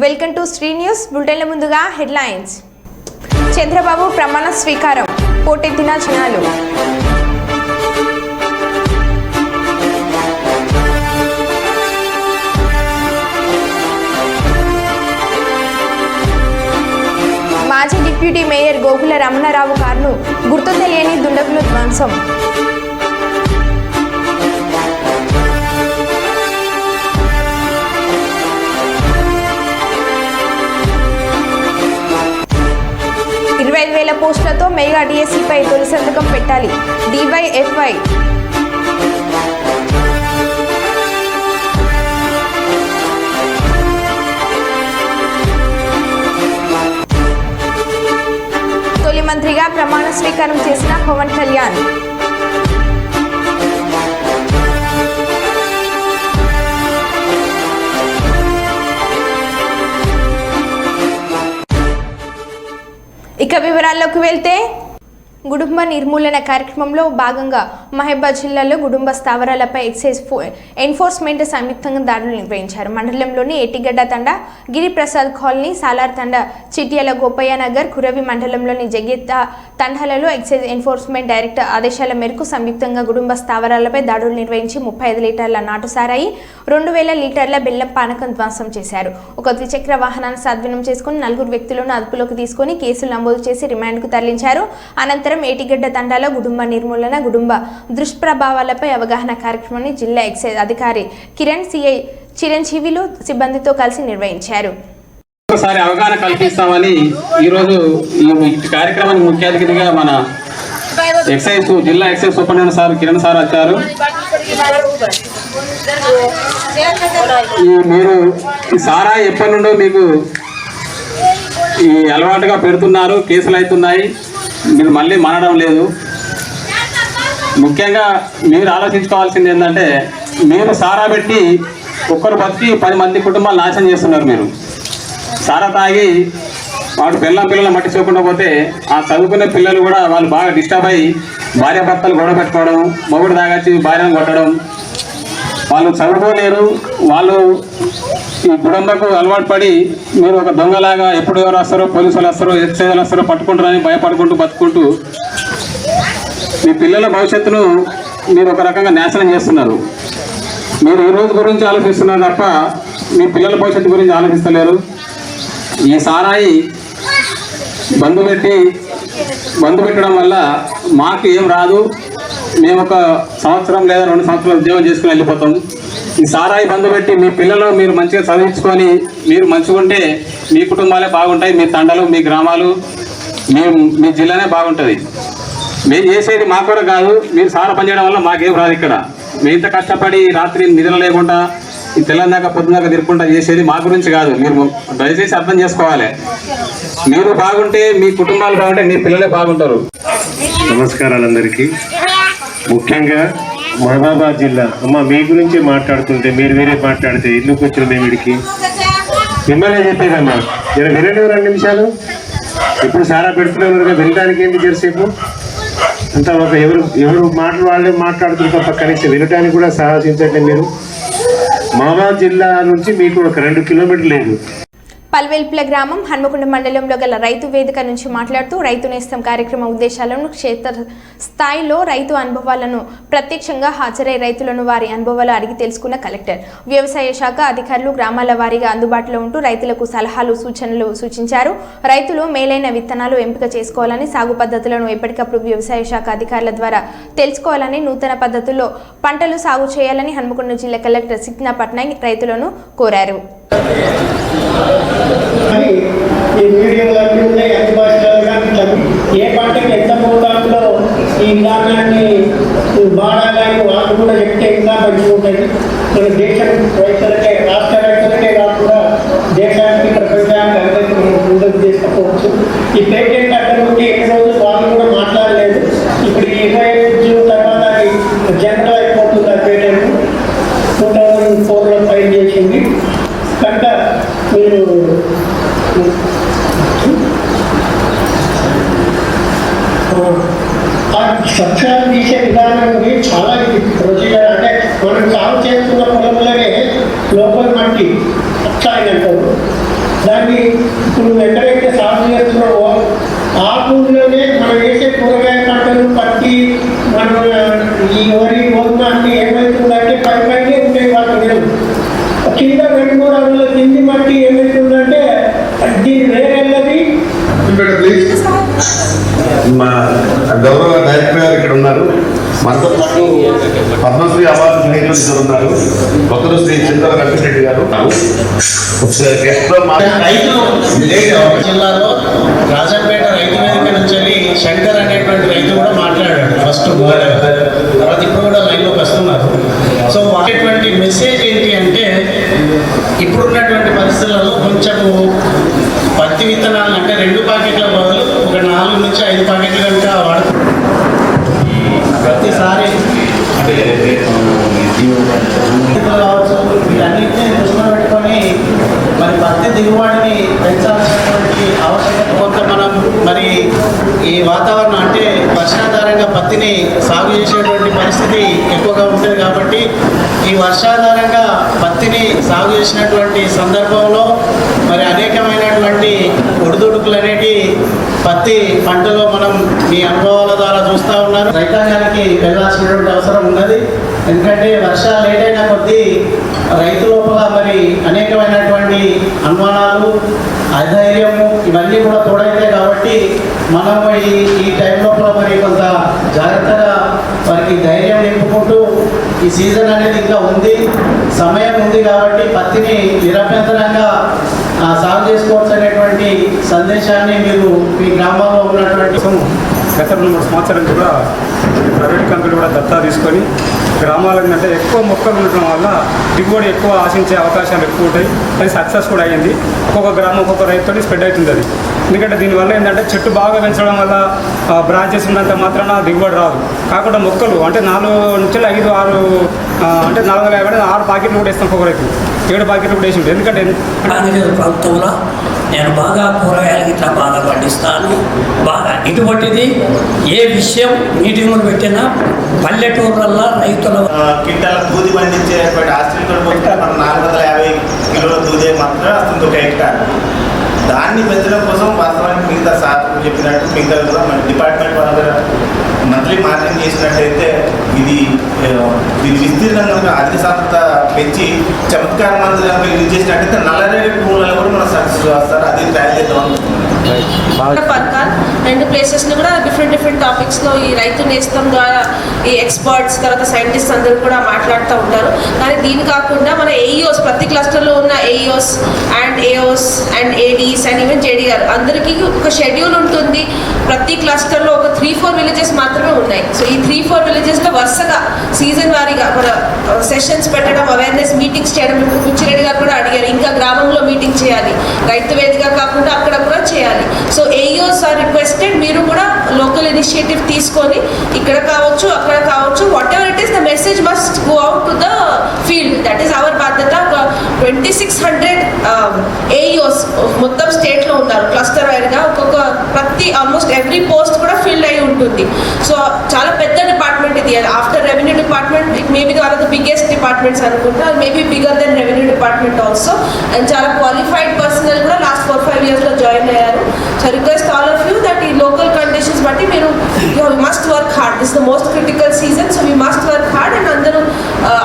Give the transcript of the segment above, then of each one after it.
Welcome to Shri news బులెటిన్ల ముందుగా headlines. Chandrababu ప్రమాణ స్వీకారం, పోటెత్తిన జనాలు. మాజీ డిప్యూటీ మేయర్ గోకుల రమణారావు కారును గుర్తు తెలియని దుండగులు ధ్వంసం. పోస్టులతో మెగా డిఎస్సిపై తొలి సంతకం పెట్టాలి. డివైఎఫ్ఐ తొలి మంత్రిగా ప్రమాణ స్వీకారం చేసిన పవన్ కళ్యాణ్. ఇక వివరాల్లోకి వెళ్తే, కుటుంబ నిర్మూలన కార్యక్రమంలో భాగంగా మహబూబాబాద్ జిల్లాలో కుటుంబ స్థావరాలపై ఎక్సైజ్ ఎన్ఫోర్స్మెంట్ సంయుక్తంగా దాడులు నిర్వహించారు. మండలంలోని ఏటిగడ్డ తండ, గిరిప్రసాద్ కాలనీ, సాలార్ తండ, చిట్యాల గోపయ్య నగర్, కురవి మండలంలోని జగిత్త తండాలలో ఎక్సైజ్ ఎన్ఫోర్స్మెంట్ డైరెక్టర్ ఆదేశాల మేరకు సంయుక్తంగా కుటుంబ స్థావరాలపై దాడులు నిర్వహించి 35 లీటర్ల నాటు సారాయి, 2000 లీటర్ల బెల్లం పానకం ధ్వంసం చేశారు. ఒక ద్విచక్ర వాహనాన్ని స్వాధీనం చేసుకుని 4 వ్యక్తులను అదుపులోకి తీసుకుని కేసులు నమోదు చేసి రిమాండ్కు తరలించారు. అనంతరం ఏటిగడ్డ తండాలో కుటుంబ నిర్మూలన, కుటుంబ దుష్ప్రభావాలపై అవగాహన కార్యక్రమాన్ని జిల్లా ఎక్సైజ్ అధికారి కిరణ్, సిఐ చిరంజీవిలు సిబ్బందితో కలిసి నిర్వహించారు. ఒకసారి అవగాహన కల్పిస్తామని ఈరోజు ఈ కార్యక్రమానికి ముఖ్య అతిథిగా మన ఎక్సైజ్ జిల్లా excise superintendent sir Kiran sir వచ్చారు. మీరు ఈ సారా ఎప్పటి నుండో మీకు ఈ అలవాటుగా పెడుతున్నారు, కేసులు అవుతున్నాయి, మీరు మళ్ళీ మానడం లేదు. ముఖ్యంగా మీరు ఆలోచించుకోవాల్సింది ఏంటంటే, మీరు సారా పెట్టి ఒక్కరు బతికి 10 మంది కుటుంబాలు నాశనం చేస్తున్నారు. మీరు సారా తాగి వాడు పిల్లలను పట్టించుకోకుండా పోతే ఆ చదువుకునే పిల్లలు కూడా వాళ్ళు బాగా డిస్టర్బ్ అయ్యి భార్యాభర్తలు గొడవ పెట్టుకోవడం, మొగుడు తాగచ్చి భార్యను కొట్టడం, వాళ్ళు చదువుకోలేరు. వాళ్ళు ఈ కుటుంబకు అలవాటు పడి మీరు ఒక దొంగలాగా ఎప్పుడు ఎవరు వస్తారో, పోలీసులు వస్తారో, ఎక్సైజ్ వస్తారో పట్టుకుంటారని భయపడుకుంటూ బతుకుంటూ మీ పిల్లల భవిష్యత్తును మీరు ఒక రకంగా నాశనం చేస్తున్నారు. మీరు ఈ రోజు గురించి ఆలోచిస్తున్నారు తప్ప మీ పిల్లల భవిష్యత్తు గురించి ఆలోచిస్తలేరు. ఈ సారాయి బంధు పెట్టడం వల్ల మాకు ఏం రాదు, మేము ఒక సంవత్సరం లేదా 2 సంవత్సరాలు ఉద్యోగం చేసుకుని వెళ్ళిపోతాం. ఈ సారాయి బంధు పెట్టి మీ పిల్లలు మీరు మంచిగా చదివించుకొని మీరు మంచిగా ఉంటే మీ కుటుంబాలే బాగుంటాయి, మీ తండలు, మీ గ్రామాలు, మీ జిల్లానే బాగుంటుంది. మేము చేసేది మా కూడా కాదు, మీరు సారా పనిచేయడం వల్ల మాకేం రాదు. ఇక్కడ మేము ఇంత కష్టపడి రాత్రి నిద్ర లేకుండా ఈ తెల్లందాకా పొద్దుదాకా తిరుగుకుంటా చేసేది మా గురించి కాదు. మీరు దయచేసి అర్థం చేసుకోవాలి. మీరు బాగుంటే మీ కుటుంబాలు బాగుంటే మీ పిల్లలే బాగుంటారు. నమస్కారాలు అందరికీ. ముఖ్యంగా మహబూబాబాద్ జిల్లా అమ్మ మీ గురించి మాట్లాడుతుంటే మీరు వేరే మాట్లాడితే ఎందుకు వచ్చిన మేము వీడికి మిమ్మల్ని చెప్పేదమ్మా. ఇలా వినండి 2 నిమిషాలు. ఇప్పుడు సారా పెడుతున్నారు, వినడానికి ఏంటి జరసేపు అంతా ఒక ఎవరు మాటలు వాళ్ళే మాట్లాడుతుంటే పక్క నుంచి వినడానికి కూడా సాహసించండి. మీరు మహబూబాబాద్ జిల్లా నుంచి మీకు ఒక 2 కిలోమీటర్లు లేదు. పల్వెల్పుల గ్రామం హన్మకొండ మండలంలో గల రైతు వేదిక నుంచి మాట్లాడుతూ రైతు నేస్తం కార్యక్రమ ఉద్దేశాలను, క్షేత్ర స్థాయిలో రైతు అనుభవాలను ప్రత్యక్షంగా హాజరై రైతులను వారి అనుభవాలు అడిగి తెలుసుకున్న కలెక్టర్, వ్యవసాయ శాఖ అధికారులు గ్రామాల వారీగా అందుబాటులో ఉంటూ రైతులకు సలహాలు, సూచనలు సూచించారు. రైతులు మేలైన విత్తనాలు ఎంపిక చేసుకోవాలని, సాగు పద్ధతులను ఎప్పటికప్పుడు వ్యవసాయ శాఖ అధికారుల ద్వారా తెలుసుకోవాలని, నూతన పద్ధతుల్లో పంటలు సాగు చేయాలని హన్మకొండ జిల్లా కలెక్టర్ సిగ్నా పట్నాయక్ రైతులను కోరారు. ఈ మీడియంలో ఉన్నాయి, అన్ని భాషలలో కానీ ఏ పంటకి ఎంత మోతాదులో ఈ విధానాన్ని వాడాలని వాళ్ళు కూడా చెప్తే ఇంకా మంచిగా ఉంటుంది. మన దేశం రైతులకే, రాష్ట్ర రైతులకే కాకుండా దేశానికి, ప్రపంచానికి అందరికీ ముందుకు తీసుకుపోవచ్చు. ఈ పేటెంట్ అక్కడ నుండి ఎన్ని రోజులు వాళ్ళు కూడా మాట్లాడలేదు. ఇప్పుడు 25 తర్వాత జనరల్ అయిపోతుంది. ఆ పేటెంట్ 2004లో ఫైల్ చేసింది కనుక మీరు సత్యాలు తీసే విధానం చాలా ప్రొసీజర్. అంటే మనం సాగు చేస్తున్న పొలంలోనే అని అంటారు. దాన్ని ఇప్పుడు ఎక్కడైతే సాగు చేస్తున్నామో ఆ భూమిలోనే మనం వేసే కూరగాయ పంటలు పత్తి మనం ఈ వరి గోధుమ అన్ని ఏమవుతుందంటే పైనే ఉంటాయి వాటి నీళ్ళు. కింద 2-3 అడుగుల కింది మట్టి ఏమవుతుందంటే దీన్ని వేరెళ్ళది. మా గౌరవ డైరెక్టర్ గారు ఇక్కడ ఉన్నారు. మనతో పాటు పద్మశ్రీ అవార్డు గ్రహీతలు ఉన్నారు. ఒకరు శ్రీ చింతల వెంకటరెడ్డి గారు. జిల్లాలో రాజంపేట రైతు వేదిక నుంచి శంకర్ అనేటువంటి రైతు కూడా మాట్లాడాడు ఫస్ట్. తర్వాత ఇప్పుడు కూడా లైన్లోకి వస్తున్నారు. సో వాడేటువంటి మెసేజ్ ఏంటి అంటే ఇప్పుడున్నటువంటి పరిస్థితులలో కొంచెము పత్తి విత్తనాలు అంటే 2 ప్యాకెట్ల బదులు ఒక 4 నుంచి 5 ప్యాకెట్లు కనుక వాడుతుంది. ప్రతిసారి కావచ్చు వీటన్నింటినీ దృష్టిలో పెట్టుకొని మరి పత్తి దిగుబడిని పెంచాల్సినటువంటి అవసరం కొంత మనం మరి ఈ వాతావరణం అంటే వర్షాధారంగా పత్తిని సాగు చేసేటువంటి పరిస్థితి ఎక్కువగా ఉంటుంది. కాబట్టి ఈ వర్షాధారంగా పత్తిని సాగు చేసినటువంటి సందర్భంలో మరి అనేకమైనటువంటి ఒడిదుడుకులు అనేటి పత్తి పంటలో మనం మీ అనుభవాల ద్వారా చూస్తూ ఉన్నారు. రైతాంగానికి వెళ్ళాల్సినటువంటి అవసరం ఉన్నది. ఎందుకంటే వర్షాలు లేట్ అయిన కొద్దీ రైతు లోపల మరి అనేకమైనటువంటి అనుమానాలు, అధైర్యము ఇవన్నీ కూడా తోడైతాయి. కాబట్టి మనం ఈ టైం లోపల మరి కొంత జాగ్రత్తగా వారికి ధైర్యం నింపుకుంటూ ఈ సీజన్ అనేది ఇంకా ఉంది, సమయం ఉంది కాబట్టి పత్తిని నిరభ్యంతరంగా సాగు చేసుకోవచ్చు అనేటువంటి సందేశాన్ని మీరు మీ గ్రామంలో ఉన్నటువంటి గత 2-3 సంవత్సరాల నుంచి కూడా ప్రైవేట్ కంపెనీ కూడా దత్తా తీసుకొని గ్రామాలకు అంటే ఎక్కువ మొక్కలు ఉండటం వల్ల దిగుబడి ఎక్కువ ఆశించే అవకాశాలు ఎక్కువ ఉంటాయి. అది సక్సెస్ కూడా అయ్యింది. ఒక్కొక్క గ్రామం ఒక్కొక్క రైతుతో స్ప్రెడ్ అవుతుంది అది. ఎందుకంటే దీనివల్ల ఏంటంటే చెట్టు బాగా పెంచడం వల్ల బ్రాంచెస్ ఉన్నంత మాత్రాన దిగుబడి రాదు. కాకుండా మొక్కలు అంటే 4 నుంచి 5-6 అంటే 450 6 ప్యాకెట్లు కూడా వేస్తాం. ఒక్కొక్క రైతు 7 ప్యాకెట్లు కూడా వేసి ఉంటుంది. ఎందుకంటే ప్రభుత్వంలో నేను బాగా కూరగాయలు ఇట్లా బాగా పండిస్తాను. బాగా ఇటువంటిది ఏ విషయం మీటింగ్లు పెట్టినా పల్లెటూర్లల్లో రైతుల క్వింటాల దూది పండించేటువంటి ఆస్ట్రేలియా మనం 450 కిలోల దూదే మాత్రమే వస్తుంది ఒక హెక్టార్. దాన్ని పెంచడం కోసం వాస్తవానికి మిగతా సార్ చెప్పినట్టు మిగతా కూడా మన డిపార్ట్మెంట్ వాళ్ళ మంత్లీ మార్కెటింగ్ చేసినట్టయితే ఇది విస్తీర్ణంగా కనుక అధిక సాంద్రత పెంచి చమత్కార మందులు కనుక యూజ్ చేసినట్టయితే నల్లరేగడి భూములలో కూడా మనం సక్సెస్ వస్తారు. అది ట్రై చేద్దాం. పథకాలు 2 ప్లేసెస్లో కూడా డిఫరెంట్ టాపిక్స్లో ఈ రైతు నేస్తం ద్వారా ఈ ఎక్స్పర్ట్స్ తర్వాత సైంటిస్ట్ అందరూ కూడా మాట్లాడుతూ ఉంటారు. కానీ దీని కాకుండా మన ఏఈఓస్ ప్రతి క్లస్టర్లో ఉన్న AEOs and AOs and Aedes and even JDR అందరికీ ఒక షెడ్యూల్ ఉంటుంది. ప్రతి క్లస్టర్లో ఒక 3-4 విలేజెస్ మాత్రమే ఉన్నాయి. సో ఈ 3-4 విలేజెస్లో వరుసగా సీజన్ వారీగా మన సెషన్స్ పెట్టడం, అవేర్నెస్ మీటింగ్స్ చేయడం. ఇప్పుడు కుచ్చిరెడ్డి గారు కూడా అడిగారు ఇంకా గ్రామంలో మీటింగ్ చేయాలి, రైతు వేదిక కాకుండా అక్కడ కూడా చేయాలి. సో ఏఈఓస్ ఆర్ రిక్వెస్టెడ్ మీరు కూడా లోకల్ ఇనిషియేటివ్ తీసుకొని ఇక్కడ కావచ్చు అక్కడ కావచ్చు whatever it is the message must go out to the field. That is our బాధ్యత. 2600 ఏఈఓస్ మొత్తం స్టేట్లో ఉన్నారు క్లస్టర్ వైడ్గా. ప్రతి ఆల్మోస్ట్ ఎవ్రీ పోస్ట్ కూడా ఫీల్డ్ అయి ఉంటుంది. సో చాలా పెద్ద డిపార్ట్మెంట్ ఇది. After revenue department it maybe one of the biggest departments అనుకుంటా. Maybe bigger than revenue department also. And చాలా క్వాలిఫైడ్ పర్సనల్ కూడా లాస్ట్ 4-5 yearsలో జాయిన్ అయ్యారు. So request all of you that ఈ లోకల్ కండిషన్స్ బట్టి మీరు must work hard. This the most critical season. So we must work hard. And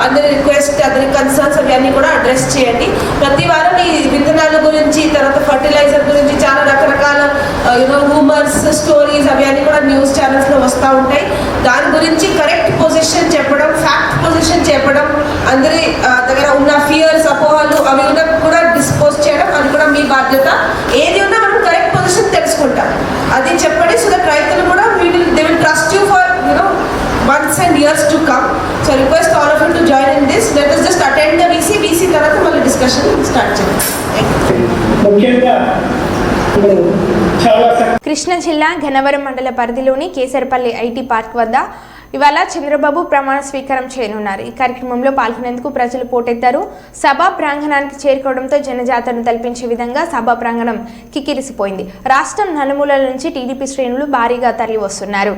అందరి request అందరి concerns అవన్నీ కూడా అడ్రస్ చేయండి. ప్రతి వారం ఈ విత్తనాల గురించి తర్వాత ఫర్టిలైజర్ గురించి చాలా రకరకాల రూమర్స్ స్టోరీస్ అవన్నీ కూడా న్యూస్ ఛానల్స్లో వస్తూ ఉంటాయి. దాని గురించి కరెక్ట్ పొజిషన్ చెప్పడం, ఫ్యాక్ట్ పొజిషన్ చెప్పడం, అందరి దగ్గర ఉన్న ఫియర్స్ అపోహలు అవి కూడా డిస్పోజ్ చేయడం అది కూడా మీ బాధ్యత. ఏది ఉన్నా మనం కరెక్ట్ పొజిషన్ తెలుసుకుంటాం అది చెప్పండి. సో దట్ రైతులు కూడా they will trust you for months and years to come. So request all of you to join in this. Let us just attend the VC తర్వాత మళ్ళీ డిస్కషన్ స్టార్ట్ చేద్దాం. ముఖ్యంగా చాలా కృష్ణా జిల్లా గన్నవరం మండల పరిధిలోని కేసరపల్లి ఐటీ పార్క్ వద్ద ఇవాళ చంద్రబాబు ప్రమాణ స్వీకారం చేయనున్నారు. ఈ కార్యక్రమంలో పాల్గొనేందుకు ప్రజలు పోటెత్తారు. సభా ప్రాంగణానికి చేరుకోవడంతో జనజాతరను తలపించే విధంగా సభా ప్రాంగణం కిక్కిరిసిపోయింది. రాష్ట్రం నలుమూలల నుంచి టీడీపీ శ్రేణులు భారీగా తరలి వస్తున్నారు.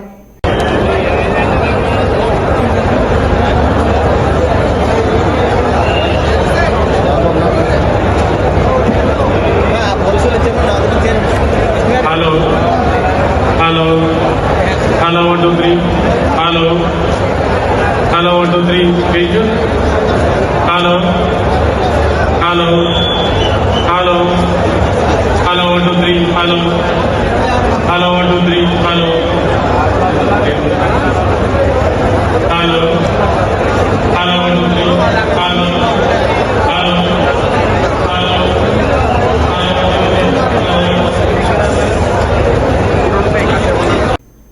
Hello 1 2 3 hello hello hello 1 2 3 hello hello hello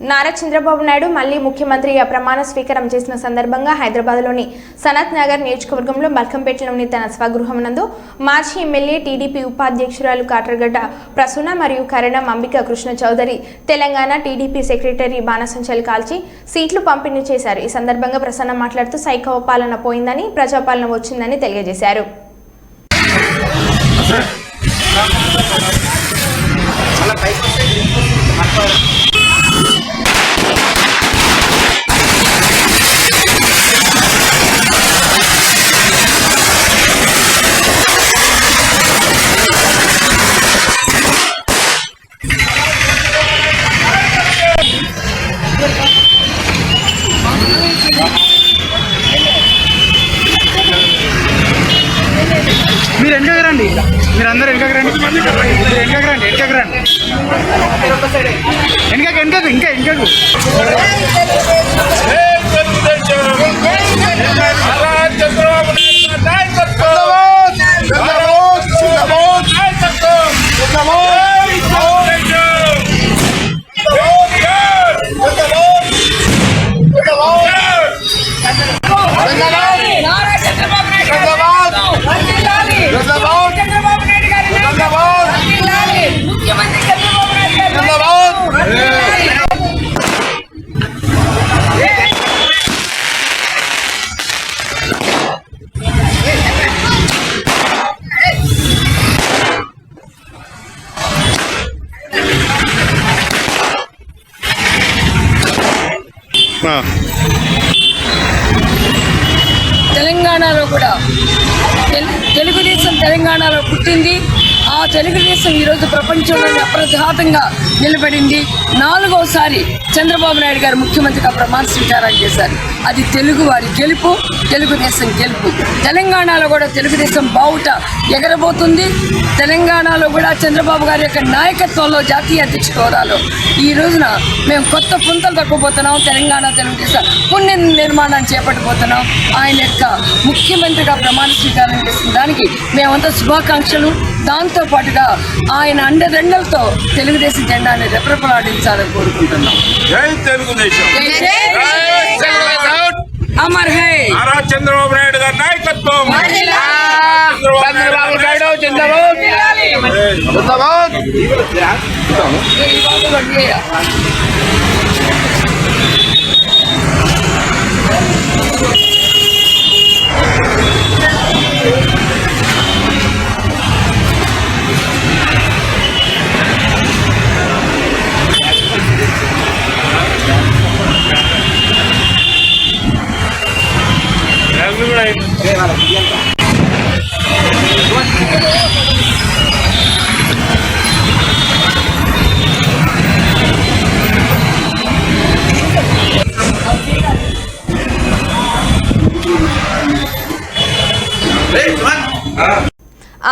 Nara Chandrababu Naidu మళ్లీ ముఖ్యమంత్రిగా ప్రమాణ స్వీకారం చేసిన సందర్భంగా హైదరాబాద్లోని సనత్ నగర్ నియోజకవర్గంలో మల్కంపేటలోని తన స్వగృహం నందు మాజీ ఎమ్మెల్యే టీడీపీ ఉపాధ్యక్షురాలు కాట్రగడ్డ ప్రసూన మరియు కరణం అంబిక కృష్ణ చౌదరి తెలంగాణ టీడీపీ సెక్రటరీ బాణసంచలు కాల్చి సీట్లు పంపిణీ చేశారు. ఈ సందర్భంగా ప్రసన్న మాట్లాడుతూ సైకవ పాలన పోయిందని ప్రజాపాలన వచ్చిందని తెలియజేశారు. మీరు వెనకకి రండి, మీరు అందరూ వెనకకి రండి, వెనకకి రండి, వెనకకి రండి, వెనకకి వెనకకు ఇంకా వెనకకు. తెలంగాణలో కూడా తెలుగుదేశం తెలంగాణలో పుట్టింది. ఆ తెలుగుదేశం ఈరోజు ప్రపంచంలోనే అప్రఘాతంగా నిలబడింది. 4వసారి చంద్రబాబు నాయుడు గారు ముఖ్యమంత్రిగా ప్రమాణ స్వీకారం చేశారు. అది తెలుగు వారి గెలుపు, తెలుగుదేశం గెలుపు. తెలంగాణలో కూడా తెలుగుదేశం బావుట ఎగరబోతుంది. తెలంగాణలో కూడా చంద్రబాబు గారి యొక్క నాయకత్వంలో జాతీయ అధ్యక్షుడు హోదాలో ఈ రోజున మేము కొత్త పుంతలు తక్కువబోతున్నాం. తెలంగాణ తెలుగుదేశం పుణ్య నిర్మాణాన్ని చేపట్టబోతున్నాం. ఆయన యొక్క ముఖ్యమంత్రిగా ప్రమాణ స్వీకారం చేసిన దానికి మేమంతా శుభాకాంక్షలు. దాంతోపాటుగా ఆయన అండదండలతో తెలుగుదేశం జెండాన్ని రెపరెపలాడించాలని కోరుకుంటున్నాం. జై తెలుగుదేశం, అమర్ హై నారా చంద్రబాబు నాయుడు గారి నాయకత్వం. చంద్రబాబు నాయుడు జిందాబాద్.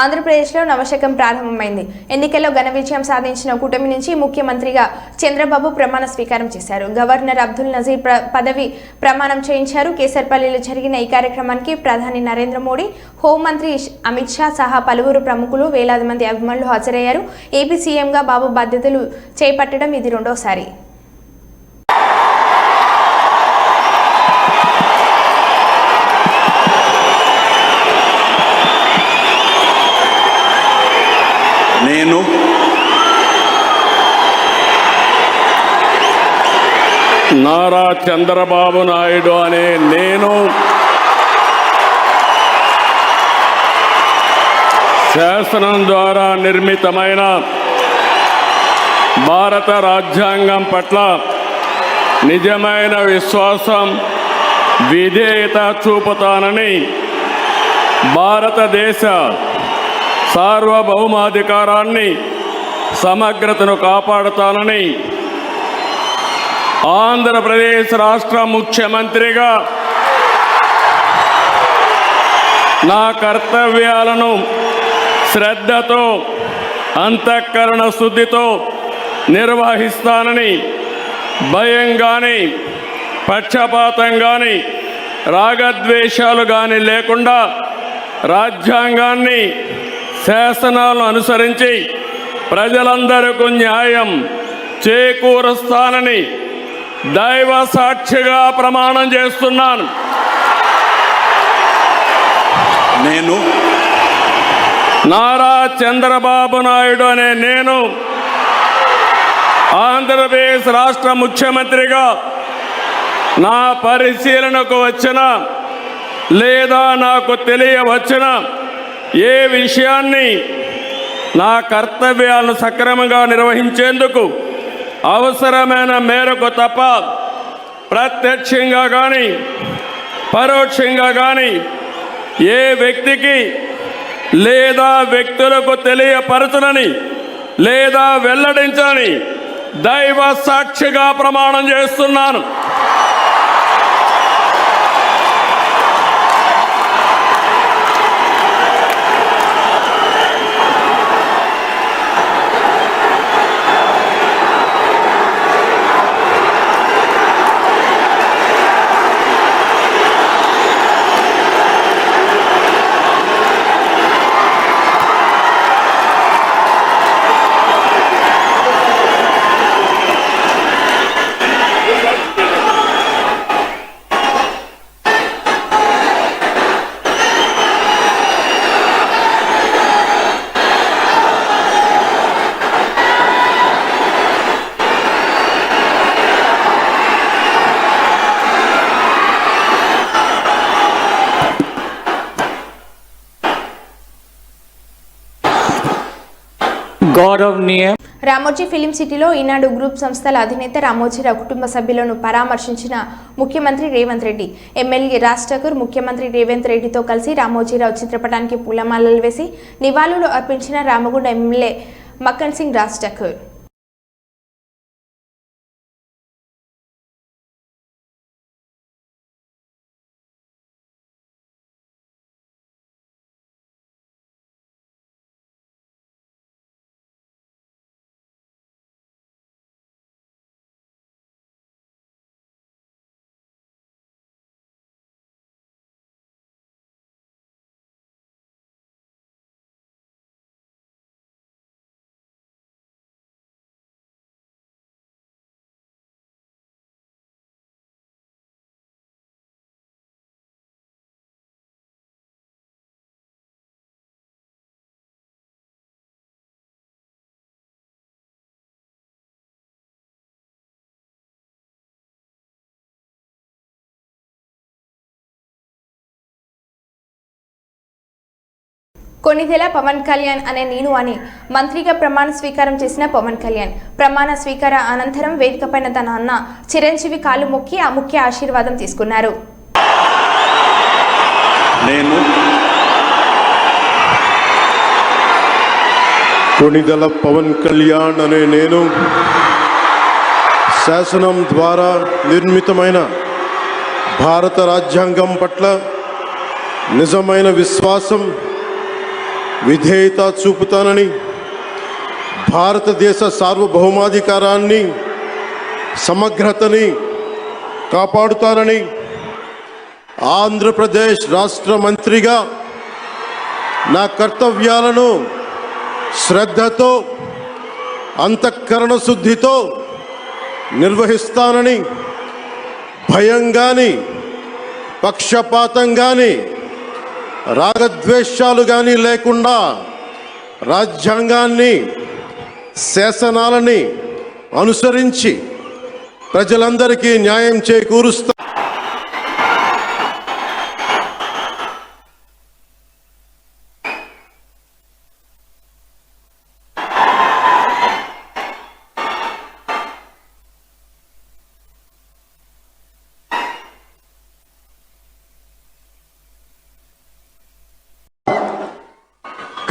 ఆంధ్రప్రదేశ్లో నవశకం ప్రారంభమైంది. ఎన్నికల్లో ఘన విజయం సాధించిన కూటమి నుంచి ముఖ్యమంత్రిగా చంద్రబాబు ప్రమాణ స్వీకారం చేశారు. గవర్నర్ అబ్దుల్ నజీర్ పదవి ప్రమాణం చేయించారు. కేసర్పల్లిలో జరిగిన ఈ కార్యక్రమానికి ప్రధాని నరేంద్ర మోడీ, హోంమంత్రి అమిత్ షా సహా పలువురు ప్రముఖులు, వేలాది మంది అభిమానులు హాజరయ్యారు. ఏపీ సీఎంగా బాబు బాధ్యతలు చేపట్టడం ఇది రెండోసారి. నేను నారా చంద్రబాబు నాయుడు అనే నేను శాసనం ద్వారా నిర్మితమైన భారత రాజ్యాంగం పట్ల నిజమైన విశ్వాసం, విధేయత చూపుతానని, భారతదేశ సార్వభౌమాధికారాన్ని, సమగ్రతను కాపాడుతానని, ఆంధ్రప్రదేశ్ రాష్ట్ర ముఖ్యమంత్రిగా నా కర్తవ్యాలను శ్రద్ధతో, అంతఃకరణ శుద్ధితో నిర్వహిస్తానని భయం కానీ పక్షపాతం కానీ రాగద్వేషాలు కానీ లేకుండా రాజ్యాంగాన్ని శాసనాలను అనుసరించి ప్రజలందరికీ న్యాయం చేకూరుస్తానని దైవ సాక్షిగా ప్రమాణం చేస్తున్నాను. నేను నారా చంద్రబాబు నాయుడు అనే నేను ఆంధ్రప్రదేశ్ రాష్ట్ర ముఖ్యమంత్రిగా నా పరిశీలనకు వచ్చిన లేదా నాకు తెలియవచ్చిన ఏ విషయాన్ని నా కర్తవ్యాలను సక్రమంగా నిర్వహించేందుకు అవసరమైన మేరకు తప్ప ప్రత్యక్షంగా కానీ పరోక్షంగా కానీ ఏ వ్యక్తికి లేదా వ్యక్తులకు తెలియపరచనని లేదా వెల్లడించని దైవ సాక్షిగా ప్రమాణం చేస్తున్నాను. రామోజీ ఫిలిం సిటీలో ఈనాడు గ్రూప్ సంస్థల అధినేత రామోజీరావు కుటుంబ సభ్యులను పరామర్శించిన ముఖ్యమంత్రి రేవంత్ రెడ్డి. ఎమ్మెల్యే రాజ్ ఠాకూర్ ముఖ్యమంత్రి రేవంత్ రెడ్డితో కలిసి రామోజీరావు చిత్రపటానికి పూలమాలలు వేసి నివాళులు అర్పించిన రామగుండ ఎమ్మెల్యే మక్కన్ సింగ్ రాజ్ ఠాకూర్. కొన్నిదెల పవన్ కళ్యాణ్ అనే నేను అని మంత్రిగా ప్రమాణ స్వీకారం చేసిన పవన్ కళ్యాణ్ ప్రమాణ స్వీకార అనంతరం వేదికపైన తన అన్న చిరంజీవి కాలు మొక్కి ఆ ముఖ్య ఆశీర్వాదం తీసుకున్నారు. నేను కొన్నిదెల పవన్ కళ్యాణ్ అనే నేను శాసనం ద్వారా నిర్మితమైన భారత రాజ్యాంగం పట్ల నిజమైన విశ్వాసం విధేయత చూపుతానని, భారతదేశ సార్వభౌమాధికారాన్ని సమగ్రతని కాపాడుతానని, ఆంధ్రప్రదేశ్ రాష్ట్ర మంత్రిగా నా కర్తవ్యాలను శ్రద్ధతో అంతఃకరణ శుద్ధితో నిర్వహిస్తానని, భయం కానీ పక్షపాతం కానీ రాగద్వేషాలు కానీ లేకుండా రాజ్యాంగాన్ని శాసనాలని అనుసరించి ప్రజలందరికీ న్యాయం చేకూరుస్తా.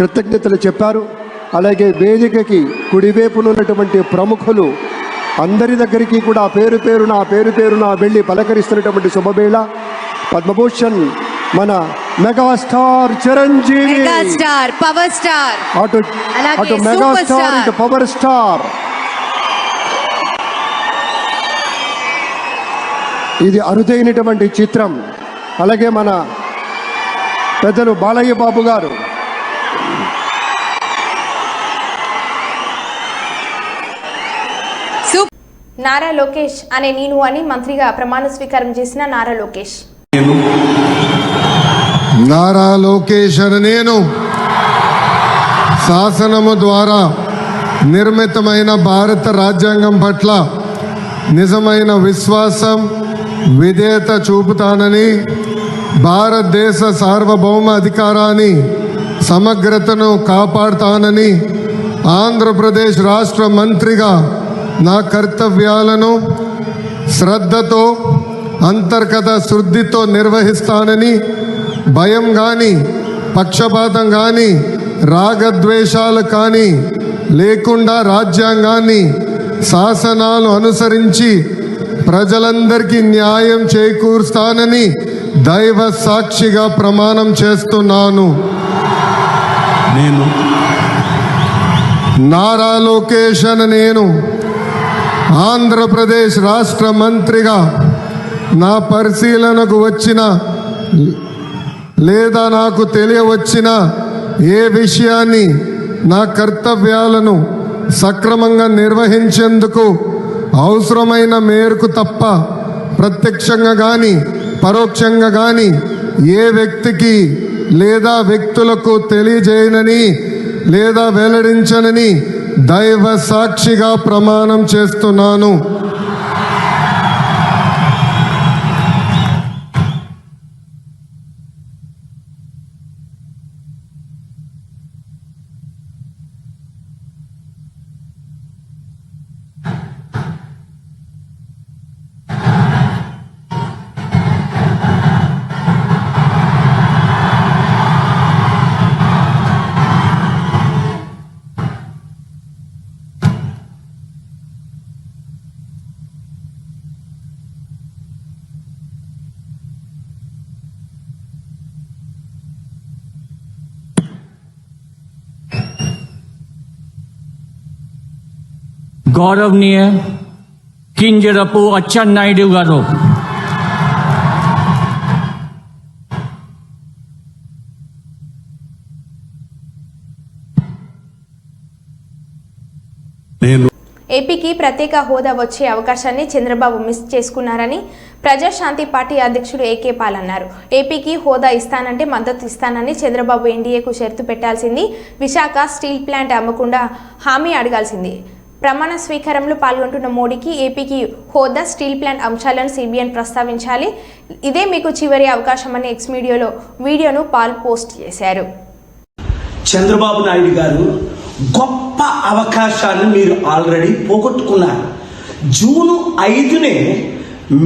కృతజ్ఞతలు చెప్పారు. అలాగే వేదికకి కుడివైపునున్నటువంటి ప్రముఖులు అందరి దగ్గరికి కూడా పేరు పేరున వెళ్ళి పలకరిస్తున్నటువంటి శుభవేళ. పద్మభూషణ్ మన మెగాస్టార్ చిరంజీవి, పవర్ స్టార్, అటు మెగాస్టార్ ఇటు పవర్ స్టార్ ఇది అరుదైనటువంటి చిత్రం. అలాగే మన పెద్దలు బాలయ్య బాబు గారు నారా లోకేష్ అనే నేను అని మంత్రిగా ప్రమాణ స్వీకారం చేసిన నారా లోకేష్. నారా లోకేష్ అని నేను శాసనము ద్వారా నిర్మితమైన భారత రాజ్యాంగం పట్ల నిజమైన విశ్వాసం విధేయత చూపుతానని, భారతదేశ సార్వభౌమ అధికారాన్ని సమగ్రతను కాపాడుతానని, ఆంధ్రప్రదేశ్ రాష్ట్ర మంత్రిగా నా కర్తవ్యాలను శ్రద్ధతో అంతర్గత శుద్ధితో నిర్వహిస్తానని, భయం కానీ పక్షపాతం కానీ రాగద్వేషాలు కానీ లేకుండా రాజ్యాంగాన్ని శాసనాలు అనుసరించి ప్రజలందరికీ న్యాయం చేకూరుస్తానని దైవ సాక్షిగా ప్రమాణం చేస్తున్నాను. నేను నారా లోకేష్ అని నేను ఆంధ్రప్రదేశ్ రాష్ట్ర మంత్రిగా నా పరిశీలనకు వచ్చిన లేదా నాకు తెలియవచ్చిన ఏ విషయాన్ని నా కర్తవ్యాలను సక్రమంగా నిర్వహించేందుకు అవసరమైన మేరకు తప్ప ప్రత్యక్షంగా కానీ పరోక్షంగా కానీ ఏ వ్యక్తికి లేదా వ్యక్తులకు తెలియజేయనని లేదా వెల్లడించనని దైవ సాక్షిగా ప్రమాణం చేస్తున్నాను. गौरवनीय किंजरपु अच्చెన్నాయుడు గారు, ఏపీకి ప్రత్యేక హోదా వచ్చే అవకాశాన్ని చంద్రబాబు మిస్ చేసుకున్నారని ప్రజాశాంతి పార్టీ అధ్యక్షుడు ఏకే పాల్ అన్నారు. ఏపీకి హోదా ఇస్తానంటే మద్దతు ఇస్తానని చంద్రబాబు ఎన్డీఏకు షరతు పెట్టాల్సింది, విశాఖ స్టీల్ ప్లాంట్ అమ్మకుండా హామీ అడగాల్సింది. ప్రమాణ స్వీకారంలో పాల్గొంటున్న మోడీకి ఏపీకి హోదా, స్టీల్ ప్లాంట్ అంశాలను సిబిఐని ప్రస్తావించాలి, ఇదే మీకు చివరి అవకాశం అని ఎక్స్ మీడియాలో వీడియోను పాల్ పోస్ట్ చేశారు. చంద్రబాబు నాయుడు గారు గొప్ప అవకాశాన్ని మీరు ఆల్రెడీ పోగొట్టుకున్నారు. జూన్ 5నే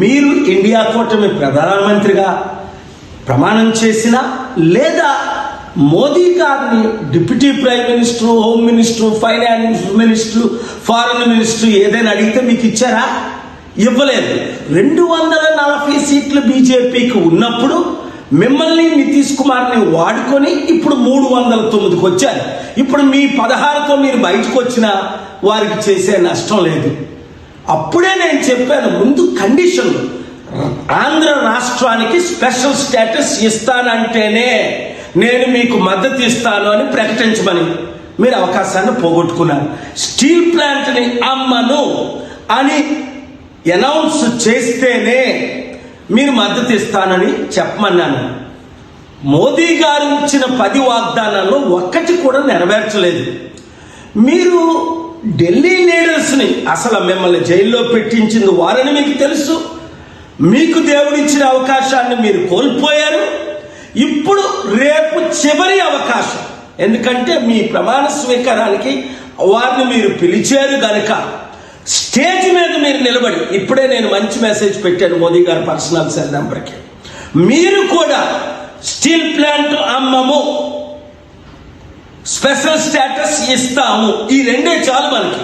మీరు ఇండియా కూటమి ప్రధానమంత్రిగా ప్రమాణం చేసిన లేదా మోదీ గారిని deputy prime minister, home minister, finance minister, foreign minister ఏదైనా అడిగితే మీకు ఇచ్చారా? ఇవ్వలేదు. 240 సీట్లు బీజేపీకి ఉన్నప్పుడు మిమ్మల్ని నితీష్ కుమార్ని వాడుకొని ఇప్పుడు 309కి వచ్చారు. ఇప్పుడు మీ 16తో మీరు బయటకు వచ్చినా వారికి చేసే నష్టం లేదు. అప్పుడే నేను చెప్పాను, ముందు కండిషన్ ఆంధ్ర రాష్ట్రానికి స్పెషల్ స్టేటస్ ఇస్తానంటేనే నేను మీకు మద్దతు ఇస్తాను అని ప్రకటించమని. మీరు అవకాశాన్ని పోగొట్టుకున్నారు. స్టీల్ ప్లాంట్ని అమ్మను అని అనౌన్స్ చేస్తేనే మీరు మద్దతు ఇస్తానని చెప్పమన్నాను. మోదీ గారు ఇచ్చిన 10 వాగ్దానాల్లో ఒక్కటి కూడా నెరవేర్చలేదు. మీరు ఢిల్లీ లీడర్స్ని అసలు మిమ్మల్ని జైల్లో పెట్టించింది వారని మీకు తెలుసు. మీకు దేవుడిచ్చిన అవకాశాన్ని మీరు కోల్పోయారు. ఇప్పుడు రేపు చివరి అవకాశం, ఎందుకంటే మీ ప్రమాణ స్వీకారానికి వారిని మీరు పిలిచారు గనక స్టేజ్ మీద మీరు నిలబడి, ఇప్పుడే నేను మంచి మెసేజ్ పెట్టాను మోదీ గారి పర్సనల్ సెల్ నెంబర్కి, మీరు కూడా స్టీల్ ప్లాంట్ అమ్మము, స్పెషల్ స్టేటస్ ఇస్తాము, ఈ రెండే చాలు మనకి.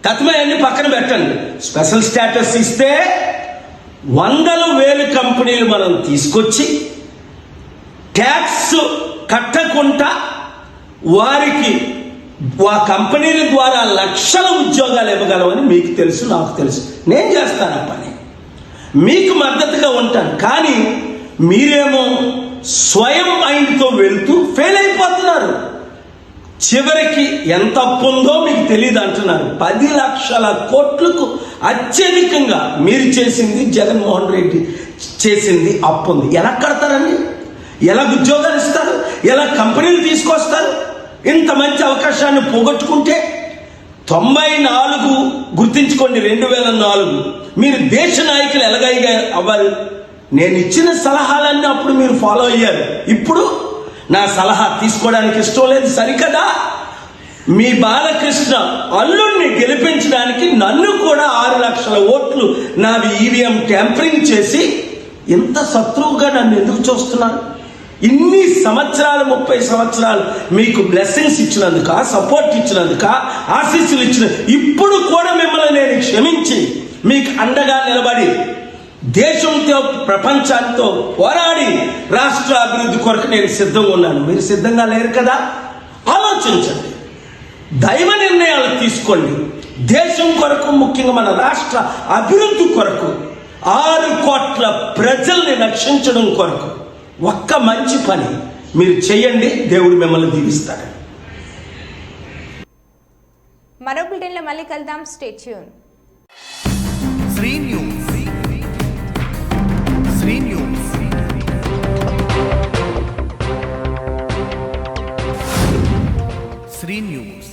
తత్మయాన్ని పక్కన పెట్టండి. స్పెషల్ స్టేటస్ ఇస్తే 100,000 కంపెనీలు మనం తీసుకొచ్చి ట్యాక్స్ కట్టకుండా వారికి ఆ కంపెనీల ద్వారా లక్షల ఉద్యోగాలు ఇవ్వగలమని మీకు తెలుసు, నాకు తెలుసు. నేను చేస్తాను ఆ పని. మీకు మద్దతుగా ఉంటాను. కానీ మీరేమో స్వయం మైండ్తో వెళ్తూ ఫెయిల్ అయిపోతున్నారు. చివరికి ఎంత అప్పు ఉందో మీకు తెలియదు అంటున్నారు. 10 లక్షల కోట్లకు అత్యధికంగా మీరు చేసింది, జగన్మోహన్ రెడ్డి చేసింది అప్పు ఉంది. ఎలా కడతారండి? ఎలా ఉద్యోగాలు ఇస్తారు? ఎలా కంపెనీలు తీసుకొస్తారు? ఇంత మంచి అవకాశాన్ని పోగొట్టుకుంటే 94 గుర్తించుకోండి, 2004 మీరు దేశ నాయకులు ఎలాగైగా అవ్వాలి. నేను ఇచ్చిన సలహాలన్నీ అప్పుడు మీరు ఫాలో అయ్యారు. ఇప్పుడు నా సలహా తీసుకోవడానికి ఇష్టం లేదు సరికదా? మీ బాలకృష్ణ అల్లుడిని గెలిపించడానికి నన్ను కూడా 6 లక్షల ఓట్లు నావి ఈవీఎం ట్యాంపరింగ్ చేసి ఇంత శత్రువుగా నన్ను ఎందుకు చూస్తున్నారు? ఇన్ని సంవత్సరాలు, 30 సంవత్సరాలు మీకు బ్లెస్సింగ్స్ ఇచ్చినందుక, సపోర్ట్ ఇచ్చినందుక, ఆశీస్సులు ఇచ్చిన, ఇప్పుడు కూడా మిమ్మల్ని నేను క్షమించి మీకు అండగా నిలబడి దేశంతో ప్రపంచాంతో పోరాడి రాష్ట్ర అభివృద్ధి కొరకు నేను సిద్ధంగా ఉన్నాను. మీరు సిద్ధంగా లేరు కదా? ఆలోచించండి, దైవ నిర్ణయాలు తీసుకోండి. దేశం కొరకు, ముఖ్యంగా మన రాష్ట్ర అభివృద్ధి కొరకు, 6 కోట్ల ప్రజల్ని రక్షించడం కొరకు ఒక్క మంచి పని మీరు చేయండి. దేవుడు మిమ్మల్ని దీవిస్తాడు. మరో బులెటిన్లో మళ్ళీ కలుద్దాం. Stay tune. Sri news. Sri news. Sri news.